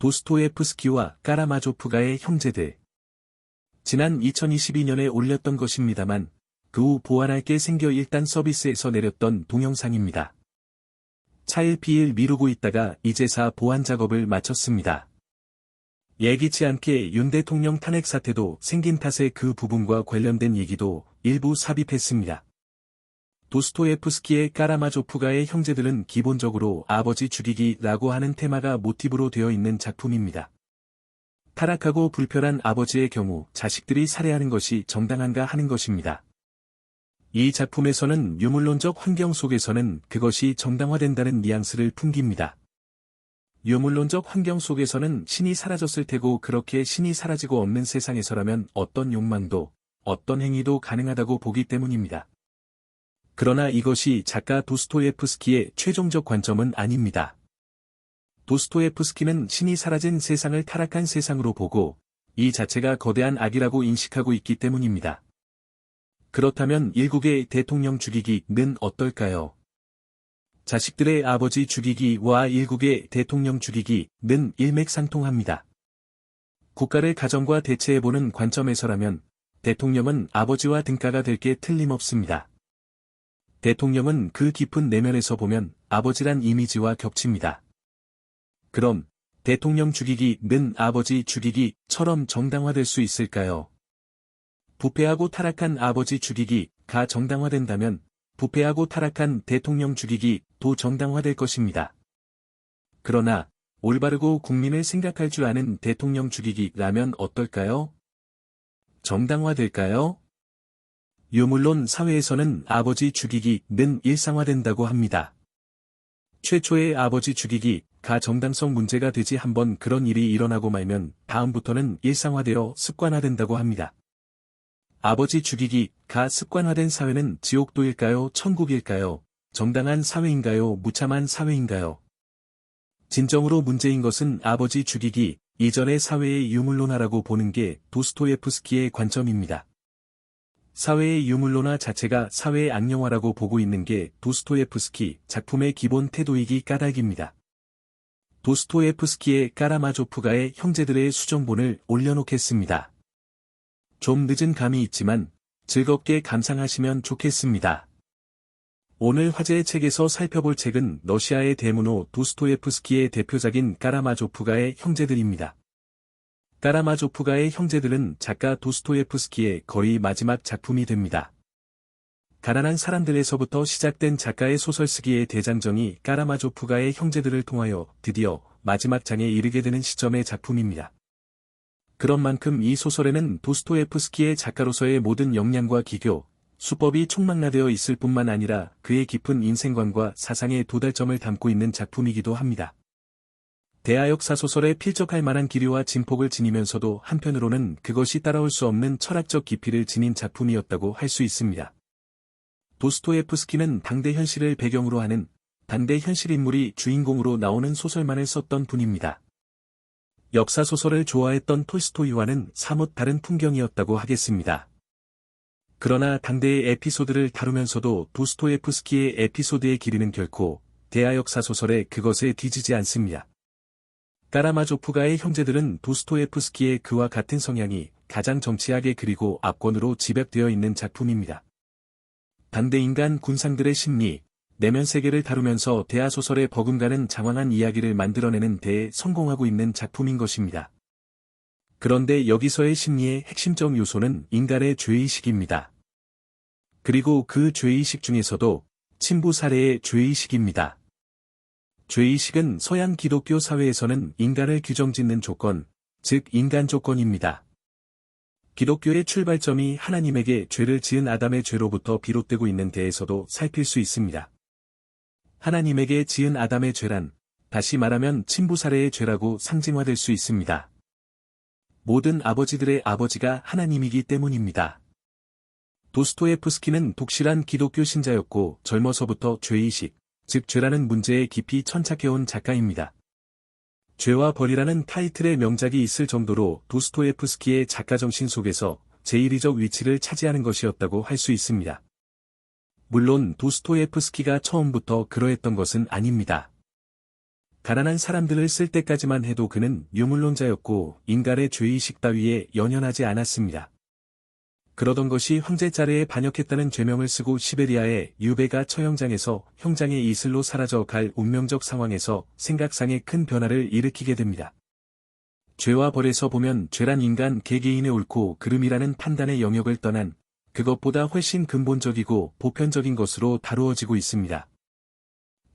도스토옙스키와 까라마조프가의 형제들. 지난 2022년에 올렸던 것입니다만 그 후 보완할 게 생겨 일단 서비스에서 내렸던 동영상입니다. 차일피일 미루고 있다가 이제사 보완 작업을 마쳤습니다. 예기치 않게 윤 대통령 탄핵 사태도 생긴 탓에 그 부분과 관련된 얘기도 일부 삽입했습니다. 도스토옙스키의 까라마조프가의 형제들은 기본적으로 아버지 죽이기라고 하는 테마가 모티브로 되어 있는 작품입니다. 타락하고 불편한 아버지의 경우 자식들이 살해하는 것이 정당한가 하는 것입니다. 이 작품에서는 유물론적 환경 속에서는 그것이 정당화된다는 뉘앙스를 풍깁니다. 유물론적 환경 속에서는 신이 사라졌을 테고 그렇게 신이 사라지고 없는 세상에서라면 어떤 욕망도 어떤 행위도 가능하다고 보기 때문입니다. 그러나 이것이 작가 도스토옙스키의 최종적 관점은 아닙니다. 도스토옙스키는 신이 사라진 세상을 타락한 세상으로 보고 이 자체가 거대한 악이라고 인식하고 있기 때문입니다. 그렇다면 일국의 대통령 죽이기는 어떨까요? 자식들의 아버지 죽이기와 일국의 대통령 죽이기는 일맥상통합니다. 국가를 가정과 대체해보는 관점에서라면 대통령은 아버지와 등가가 될 게 틀림없습니다. 대통령은 그 깊은 내면에서 보면 아버지란 이미지와 겹칩니다. 그럼 대통령 죽이기는 아버지 죽이기처럼 정당화될 수 있을까요? 부패하고 타락한 아버지 죽이기가 정당화된다면 부패하고 타락한 대통령 죽이기도 정당화될 것입니다. 그러나 올바르고 국민을 생각할 줄 아는 대통령 죽이기라면 어떨까요? 정당화될까요? 유물론 사회에서는 아버지 죽이기는 일상화된다고 합니다. 최초의 아버지 죽이기가 정당성 문제가 되지 한번 그런 일이 일어나고 말면 다음부터는 일상화되어 습관화된다고 합니다. 아버지 죽이기가 습관화된 사회는 지옥도일까요? 천국일까요? 정당한 사회인가요? 무참한 사회인가요? 진정으로 문제인 것은 아버지 죽이기 이전의 사회의 유물론화라고 보는 게 도스토옙스키의 관점입니다. 사회의 유물론화 자체가 사회의 악령화라고 보고 있는 게 도스토옙스키 작품의 기본 태도이기 까닭입니다. 도스토옙스키의 까라마조프가의 형제들의 수정본을 올려놓겠습니다. 좀 늦은 감이 있지만 즐겁게 감상하시면 좋겠습니다. 오늘 화제의 책에서 살펴볼 책은 러시아의 대문호 도스토옙스키의 대표작인 까라마조프가의 형제들입니다. 까라마조프가의 형제들은 작가 도스토옙스키의 거의 마지막 작품이 됩니다. 가난한 사람들에서부터 시작된 작가의 소설쓰기의 대장정이 까라마조프가의 형제들을 통하여 드디어 마지막 장에 이르게 되는 시점의 작품입니다. 그런 만큼 이 소설에는 도스토옙스키의 작가로서의 모든 역량과 기교, 수법이 총망라되어 있을 뿐만 아니라 그의 깊은 인생관과 사상의 도달점을 담고 있는 작품이기도 합니다. 대하역사소설에 필적할 만한 기류와 진폭을 지니면서도 한편으로는 그것이 따라올 수 없는 철학적 깊이를 지닌 작품이었다고 할 수 있습니다. 도스토옙스키는 당대 현실을 배경으로 하는 당대 현실 인물이 주인공으로 나오는 소설만을 썼던 분입니다. 역사소설을 좋아했던 톨스토이와는 사뭇 다른 풍경이었다고 하겠습니다. 그러나 당대의 에피소드를 다루면서도 도스토옙스키의 에피소드의 길이는 결코 대하역사소설의 그것에 뒤지지 않습니다. 까라마조프가의 형제들은 도스토옙스키의 그와 같은 성향이 가장 정치하게 그리고 압권으로 집약되어 있는 작품입니다. 당대 인간 군상들의 심리, 내면 세계를 다루면서 대하소설의 버금가는 장황한 이야기를 만들어내는 데에 성공하고 있는 작품인 것입니다. 그런데 여기서의 심리의 핵심적 요소는 인간의 죄의식입니다. 그리고 그 죄의식 중에서도 친부 살해의 죄의식입니다. 죄의식은 서양 기독교 사회에서는 인간을 규정짓는 조건, 즉 인간 조건입니다. 기독교의 출발점이 하나님에게 죄를 지은 아담의 죄로부터 비롯되고 있는 데에서도 살필 수 있습니다. 하나님에게 지은 아담의 죄란, 다시 말하면 친부살해의 죄라고 상징화될 수 있습니다. 모든 아버지들의 아버지가 하나님이기 때문입니다. 도스토옙스키는 독실한 기독교 신자였고 젊어서부터 죄의식, 즉 죄라는 문제에 깊이 천착해온 작가입니다. 죄와 벌이라는 타이틀의 명작이 있을 정도로 도스토옙스키의 작가정신 속에서 제1위적 위치를 차지하는 것이었다고 할 수 있습니다. 물론 도스토옙스키가 처음부터 그러했던 것은 아닙니다. 가난한 사람들을 쓸 때까지만 해도 그는 유물론자였고 인간의 죄의식 따위에 연연하지 않았습니다. 그러던 것이 황제자르에 반역했다는 죄명을 쓰고 시베리아의 유베가 처형장에서 형장의 이슬로 사라져 갈 운명적 상황에서 생각상의 큰 변화를 일으키게 됩니다. 죄와 벌에서 보면 죄란 인간 개개인의 옳고 그름이라는 판단의 영역을 떠난 그것보다 훨씬 근본적이고 보편적인 것으로 다루어지고 있습니다.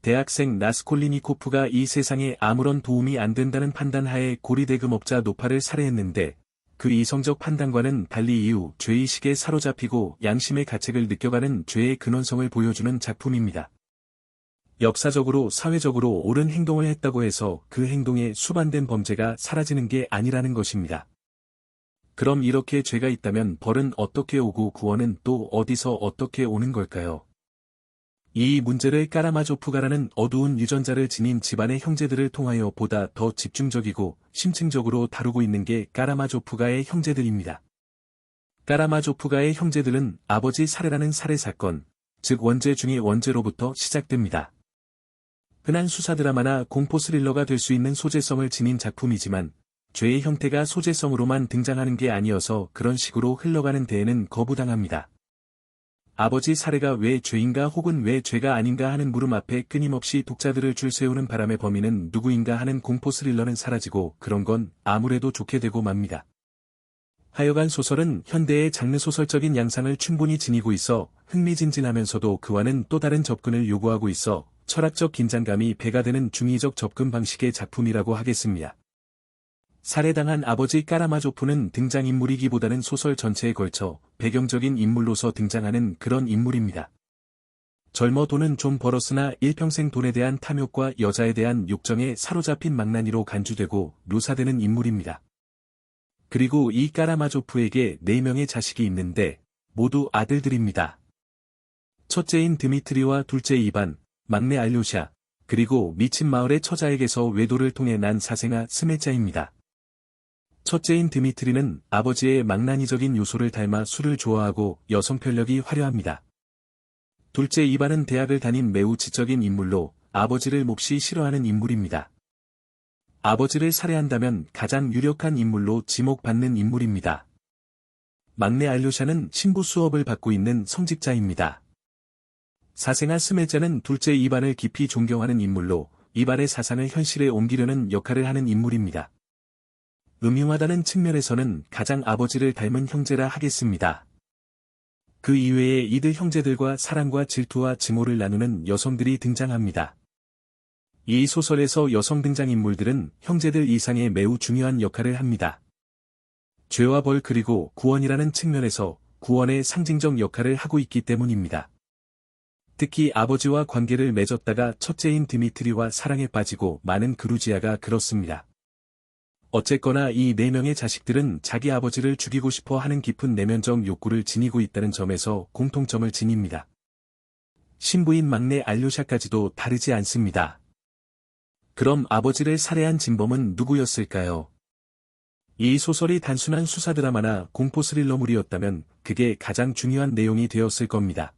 대학생 라스콜리니코프가 이 세상에 아무런 도움이 안 된다는 판단하에 고리대금업자 노파를 살해했는데 그 이성적 판단과는 달리 이후 죄의식에 사로잡히고 양심의 가책을 느껴가는 죄의 근원성을 보여주는 작품입니다. 역사적으로 사회적으로 옳은 행동을 했다고 해서 그 행동에 수반된 범죄가 사라지는 게 아니라는 것입니다. 그럼 이렇게 죄가 있다면 벌은 어떻게 오고 구원은 또 어디서 어떻게 오는 걸까요? 이 문제를 까라마조프가라는 어두운 유전자를 지닌 집안의 형제들을 통하여 보다 더 집중적이고 심층적으로 다루고 있는 게 까라마조프가의 형제들입니다. 까라마조프가의 형제들은 아버지 살해라는 살해 사건, 즉 원죄 중의 원죄로부터 시작됩니다. 흔한 수사 드라마나 공포 스릴러가 될 수 있는 소재성을 지닌 작품이지만 죄의 형태가 소재성으로만 등장하는 게 아니어서 그런 식으로 흘러가는 데에는 거부당합니다. 아버지 살해가 왜 죄인가 혹은 왜 죄가 아닌가 하는 물음 앞에 끊임없이 독자들을 줄 세우는 바람에 범인은 누구인가 하는 공포 스릴러는 사라지고 그런 건 아무래도 좋게 되고 맙니다. 하여간 소설은 현대의 장르 소설적인 양상을 충분히 지니고 있어 흥미진진하면서도 그와는 또 다른 접근을 요구하고 있어 철학적 긴장감이 배가 되는 중의적 접근 방식의 작품이라고 하겠습니다. 살해당한 아버지 까라마조프는 등장인물이기보다는 소설 전체에 걸쳐 배경적인 인물로서 등장하는 그런 인물입니다. 젊어 돈은 좀 벌었으나 일평생 돈에 대한 탐욕과 여자에 대한 욕정에 사로잡힌 망나니로 간주되고 묘사되는 인물입니다. 그리고 이 까라마조프에게 4명의 자식이 있는데 모두 아들들입니다. 첫째인 드미트리와 둘째 이반, 막내 알료샤, 그리고 미친 마을의 처자에게서 외도를 통해 난 사생아 스메자입니다. 첫째인 드미트리는 아버지의 망나니적인 요소를 닮아 술을 좋아하고 여성 편력이 화려합니다. 둘째 이반은 대학을 다닌 매우 지적인 인물로 아버지를 몹시 싫어하는 인물입니다. 아버지를 살해한다면 가장 유력한 인물로 지목받는 인물입니다. 막내 알료샤는 신부 수업을 받고 있는 성직자입니다. 사생아 스메자는 둘째 이반을 깊이 존경하는 인물로 이반의 사상을 현실에 옮기려는 역할을 하는 인물입니다. 음흉하다는 측면에서는 가장 아버지를 닮은 형제라 하겠습니다. 그 이외에 이들 형제들과 사랑과 질투와 증오를 나누는 여성들이 등장합니다. 이 소설에서 여성 등장인물들은 형제들 이상의 매우 중요한 역할을 합니다. 죄와 벌 그리고 구원이라는 측면에서 구원의 상징적 역할을 하고 있기 때문입니다. 특히 아버지와 관계를 맺었다가 첫째인 드미트리와 사랑에 빠지고 많은 그루지아가 그렇습니다. 어쨌거나 이 4명의 자식들은 자기 아버지를 죽이고 싶어 하는 깊은 내면적 욕구를 지니고 있다는 점에서 공통점을 지닙니다. 신부인 막내 알료샤까지도 다르지 않습니다. 그럼 아버지를 살해한 진범은 누구였을까요? 이 소설이 단순한 수사 드라마나 공포 스릴러물이었다면 그게 가장 중요한 내용이 되었을 겁니다.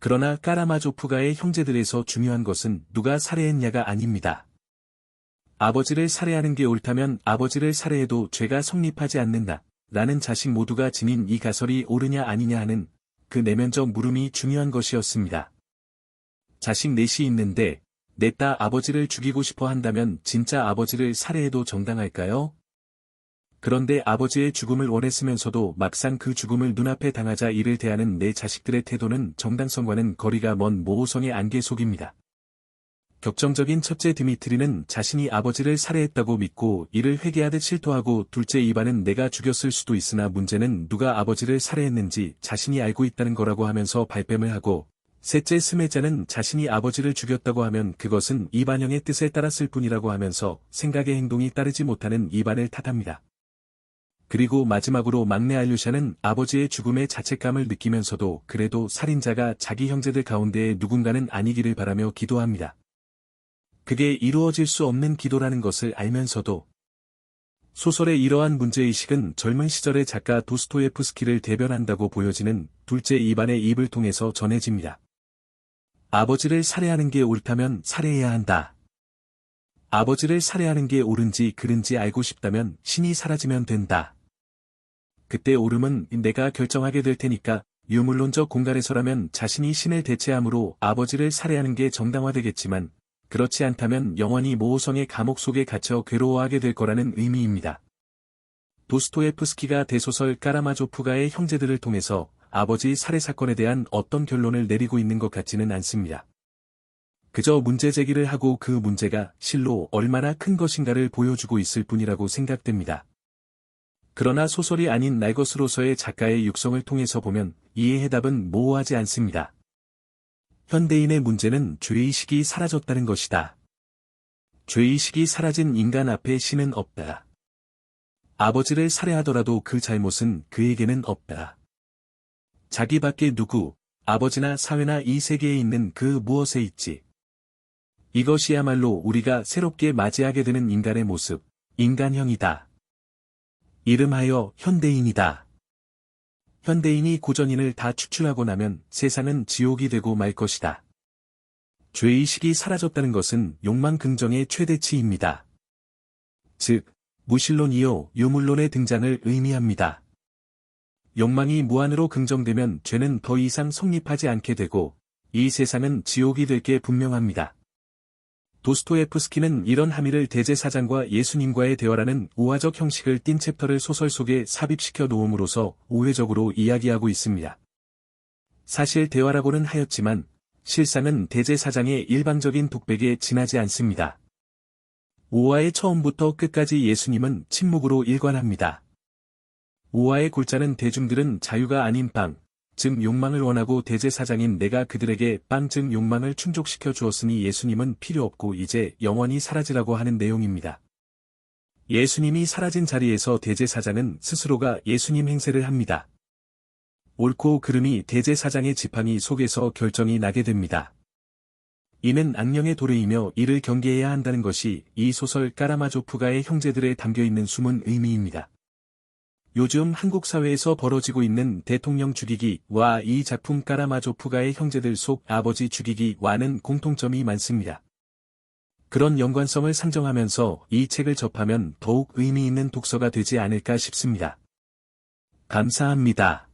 그러나 까라마조프가의 형제들에서 중요한 것은 누가 살해했냐가 아닙니다. 아버지를 살해하는 게 옳다면 아버지를 살해해도 죄가 성립하지 않는다. 라는 자식 모두가 지닌 이 가설이 옳으냐 아니냐 하는 그 내면적 물음이 중요한 것이었습니다. 자식 넷이 있는데 넷 다 아버지를 죽이고 싶어 한다면 진짜 아버지를 살해해도 정당할까요? 그런데 아버지의 죽음을 원했으면서도 막상 그 죽음을 눈앞에 당하자 이를 대하는 내 자식들의 태도는 정당성과는 거리가 먼 모호성의 안개 속입니다. 격정적인 첫째 드미트리는 자신이 아버지를 살해했다고 믿고 이를 회개하듯 실토하고 둘째 이반은 내가 죽였을 수도 있으나 문제는 누가 아버지를 살해했는지 자신이 알고 있다는 거라고 하면서 발뺌을 하고 셋째 스메자는 자신이 아버지를 죽였다고 하면 그것은 이반형의 뜻에 따랐을 뿐이라고 하면서 생각의 행동이 따르지 못하는 이반을 탓합니다. 그리고 마지막으로 막내 알류샤는 아버지의 죽음에 자책감을 느끼면서도 그래도 살인자가 자기 형제들 가운데에 누군가는 아니기를 바라며 기도합니다. 그게 이루어질 수 없는 기도라는 것을 알면서도 소설의 이러한 문제의식은 젊은 시절의 작가 도스토예프스키를 대변한다고 보여지는 둘째 이반의 입을 통해서 전해집니다. 아버지를 살해하는 게 옳다면 살해해야 한다. 아버지를 살해하는 게 옳은지 그른지 알고 싶다면 신이 사라지면 된다. 그때 옳음은 내가 결정하게 될 테니까 유물론적 공간에서라면 자신이 신을 대체함으로 아버지를 살해하는 게 정당화되겠지만 그렇지 않다면 영원히 모호성의 감옥 속에 갇혀 괴로워하게 될 거라는 의미입니다. 도스토옙스키가 대소설 까라마조프가의 형제들을 통해서 아버지 살해 사건에 대한 어떤 결론을 내리고 있는 것 같지는 않습니다. 그저 문제 제기를 하고 그 문제가 실로 얼마나 큰 것인가를 보여주고 있을 뿐이라고 생각됩니다. 그러나 소설이 아닌 날 것으로서의 작가의 육성을 통해서 보면 이의 해답은 모호하지 않습니다. 현대인의 문제는 죄의식이 사라졌다는 것이다. 죄의식이 사라진 인간 앞에 신은 없다. 아버지를 살해하더라도 그 잘못은 그에게는 없다. 자기 밖에 누구, 아버지나 사회나 이 세계에 있는 그 무엇에 있지. 이것이야말로 우리가 새롭게 맞이하게 되는 인간의 모습, 인간형이다. 이름하여 현대인이다. 현대인이 고전인을 다 축출하고 나면 세상은 지옥이 되고 말 것이다. 죄의식이 사라졌다는 것은 욕망 긍정의 최대치입니다. 즉, 무신론이요 유물론의 등장을 의미합니다. 욕망이 무한으로 긍정되면 죄는 더 이상 성립하지 않게 되고 이 세상은 지옥이 될 게 분명합니다. 도스토옙스키는 이런 함의를 대제사장과 예수님과의 대화라는 우화적 형식을 띤 챕터를 소설 속에 삽입시켜 놓음으로써 우회적으로 이야기하고 있습니다. 사실 대화라고는 하였지만 실상은 대제사장의 일방적인 독백에 지나지 않습니다. 5화의 처음부터 끝까지 예수님은 침묵으로 일관합니다. 5화의 골자는 대중들은 자유가 아닌 빵, 즉 욕망을 원하고 대제사장인 내가 그들에게 빵 즉 욕망을 충족시켜 주었으니 예수님은 필요 없고 이제 영원히 사라지라고 하는 내용입니다. 예수님이 사라진 자리에서 대제사장은 스스로가 예수님 행세를 합니다. 옳고 그름이 대제사장의 지팡이 속에서 결정이 나게 됩니다. 이는 악령의 도래이며 이를 경계해야 한다는 것이 이 소설 까라마조프가의 형제들에 담겨있는 숨은 의미입니다. 요즘 한국 사회에서 벌어지고 있는 대통령 죽이기와 이 작품 까라마조프가의 형제들 속 아버지 죽이기와는 공통점이 많습니다. 그런 연관성을 상정하면서 이 책을 접하면 더욱 의미 있는 독서가 되지 않을까 싶습니다. 감사합니다.